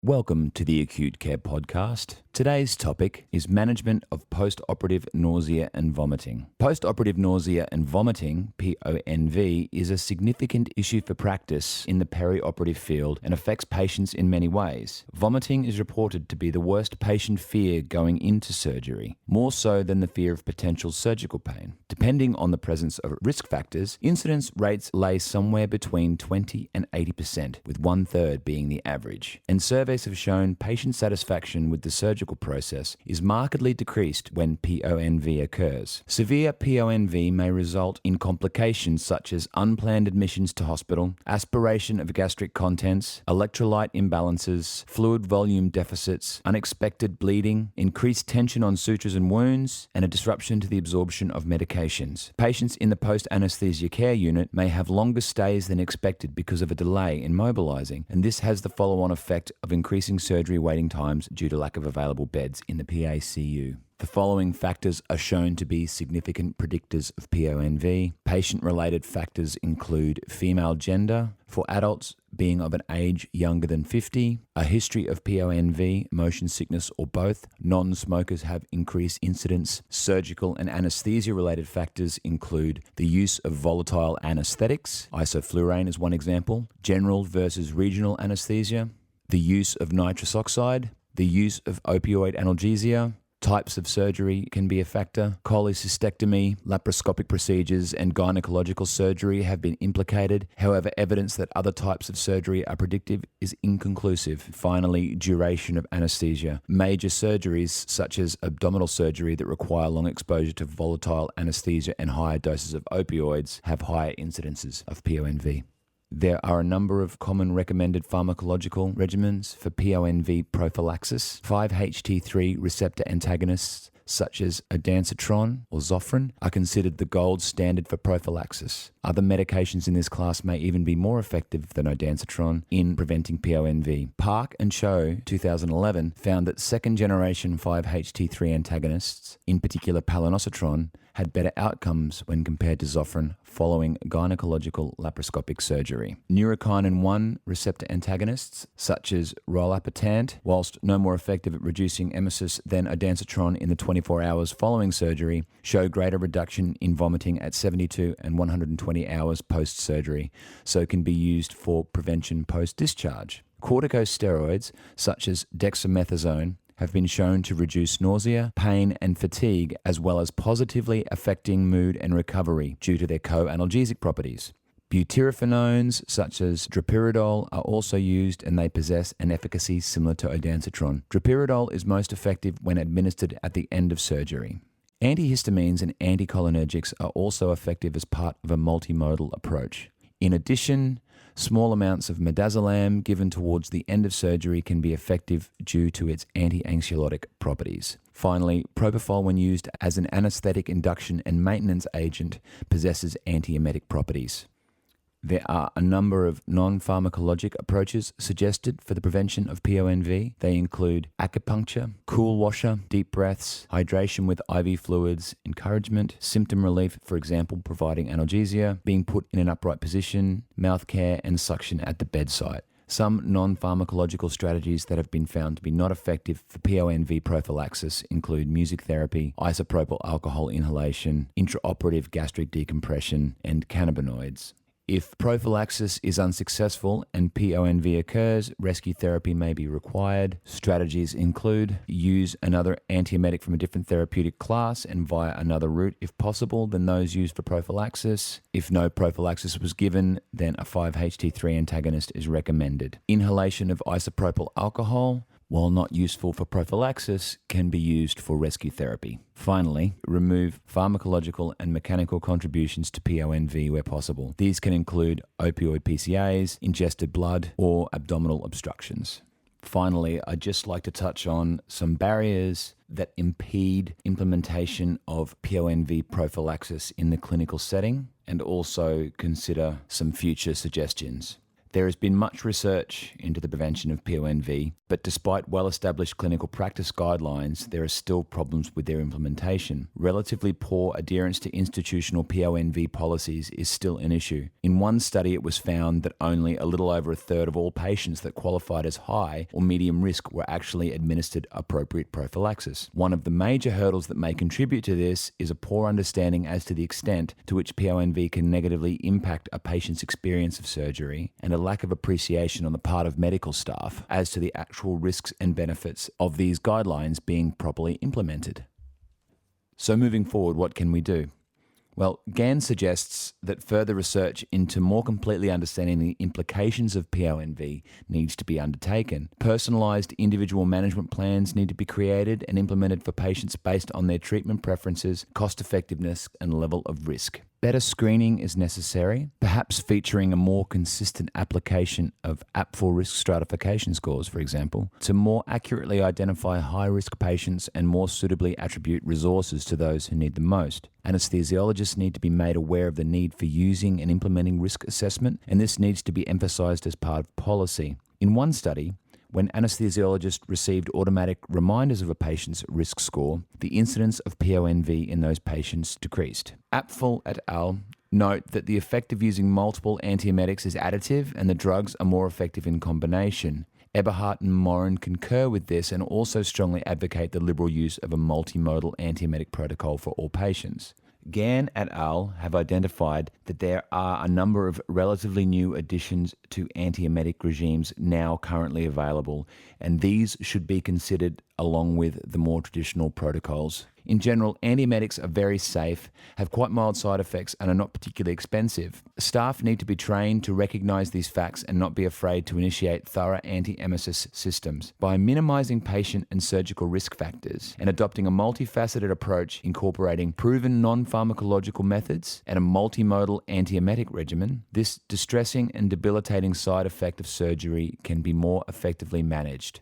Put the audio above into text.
Welcome to the Acute Care Podcast. Today's topic is management of post-operative nausea and vomiting. Post-operative nausea and vomiting, PONV, is a significant issue for practice in the perioperative field and affects patients in many ways. Vomiting is reported to be the worst patient fear going into surgery, more so than the fear of potential surgical pain. Depending on the presence of risk factors, incidence rates lay somewhere between 20 and 80%, with 1/3 being the average. And surveys have shown patient satisfaction with the surgical process is markedly decreased when PONV occurs. Severe PONV may result in complications such as unplanned admissions to hospital, aspiration of gastric contents, electrolyte imbalances, fluid volume deficits, unexpected bleeding, increased tension on sutures and wounds, and a disruption to the absorption of medications. Patients in the post-anesthesia care unit may have longer stays than expected because of a delay in mobilizing, and this has the follow-on effect of increasing surgery waiting times due to lack of available beds in the PACU. The following factors are shown to be significant predictors of PONV. Patient-related factors include female gender, for adults being of an age younger than 50, a history of PONV, motion sickness, or both. Non-smokers have increased incidence. Surgical and anesthesia-related factors include the use of volatile anesthetics, isoflurane is one example, general versus regional anesthesia, the use of nitrous oxide, the use of opioid analgesia. Types of surgery can be a factor. Cholecystectomy, laparoscopic procedures, and gynecological surgery have been implicated. However, evidence that other types of surgery are predictive is inconclusive. Finally, duration of anesthesia. Major surgeries, such as abdominal surgery that require long exposure to volatile anesthesia and higher doses of opioids, have higher incidences of PONV. There are a number of common recommended pharmacological regimens for PONV prophylaxis. 5-HT3 receptor antagonists such as ondansetron or Zofran are considered the gold standard for prophylaxis. Other medications in this class may even be more effective than ondansetron in preventing PONV. Park and Cho, 2011, found that second-generation 5-HT3 antagonists, in particular palonosetron, had better outcomes when compared to Zofran following gynecological laparoscopic surgery. Neurokinin-1 receptor antagonists, such as rolapitant, whilst no more effective at reducing emesis than ondansetron in the 24 hours following surgery, show greater reduction in vomiting at 72 and 120 hours post-surgery, so can be used for prevention post-discharge. Corticosteroids, such as dexamethasone, have been shown to reduce nausea, pain, and fatigue, as well as positively affecting mood and recovery due to their co-analgesic properties. Butyrophenones, such as droperidol, are also used, and they possess an efficacy similar to ondansetron. Droperidol is most effective when administered at the end of surgery. Antihistamines and anticholinergics are also effective as part of a multimodal approach. In addition, small amounts of midazolam given towards the end of surgery can be effective due to its anti-anxiolytic properties. Finally, propofol, when used as an anesthetic induction and maintenance agent, possesses antiemetic properties. There are a number of non-pharmacologic approaches suggested for the prevention of PONV. They include acupuncture, cool washer, deep breaths, hydration with IV fluids, encouragement, symptom relief, for example, providing analgesia, being put in an upright position, mouth care, and suction at the bedside. Some non-pharmacological strategies that have been found to be not effective for PONV prophylaxis include music therapy, isopropyl alcohol inhalation, intraoperative gastric decompression, and cannabinoids. If prophylaxis is unsuccessful and PONV occurs, rescue therapy may be required. Strategies include use another antiemetic from a different therapeutic class and via another route if possible than those used for prophylaxis. If no prophylaxis was given, then a 5-HT3 antagonist is recommended. Inhalation of isopropyl alcohol, while not useful for prophylaxis, can be used for rescue therapy. Finally, remove pharmacological and mechanical contributions to PONV where possible. These can include opioid PCAs, ingested blood, or abdominal obstructions. Finally, I'd just like to touch on some barriers that impede implementation of PONV prophylaxis in the clinical setting and also consider some future suggestions. There has been much research into the prevention of PONV, but despite well-established clinical practice guidelines, there are still problems with their implementation. Relatively poor adherence to institutional PONV policies is still an issue. In one study, it was found that only a little over a third of all patients that qualified as high or medium risk were actually administered appropriate prophylaxis. One of the major hurdles that may contribute to this is a poor understanding as to the extent to which PONV can negatively impact a patient's experience of surgery, and a lack of appreciation on the part of medical staff as to the actual risks and benefits of these guidelines being properly implemented. So moving forward, what can we do? Well, GAN suggests that further research into more completely understanding the implications of PONV needs to be undertaken. Personalised individual management plans need to be created and implemented for patients based on their treatment preferences, cost effectiveness, and level of risk. Better screening is necessary, perhaps featuring a more consistent application of APFL risk stratification scores, for example, to more accurately identify high-risk patients and more suitably attribute resources to those who need them most. Anesthesiologists need to be made aware of the need for using and implementing risk assessment, and this needs to be emphasised as part of policy. In one study, when anesthesiologists received automatic reminders of a patient's risk score, the incidence of PONV in those patients decreased. APFL et al. Note that the effect of using multiple antiemetics is additive and the drugs are more effective in combination. Eberhardt and Morin concur with this and also strongly advocate the liberal use of a multimodal antiemetic protocol for all patients. Gan et al. Have identified that there are a number of relatively new additions to antiemetic regimes now currently available, and these should be considered along with the more traditional protocols. In general, antiemetics are very safe, have quite mild side effects, and are not particularly expensive. Staff need to be trained to recognise these facts and not be afraid to initiate thorough anti-emesis systems. By minimising patient and surgical risk factors and adopting a multifaceted approach incorporating proven non-pharmacological methods and a multimodal antiemetic regimen, this distressing and debilitating side effect of surgery can be more effectively managed.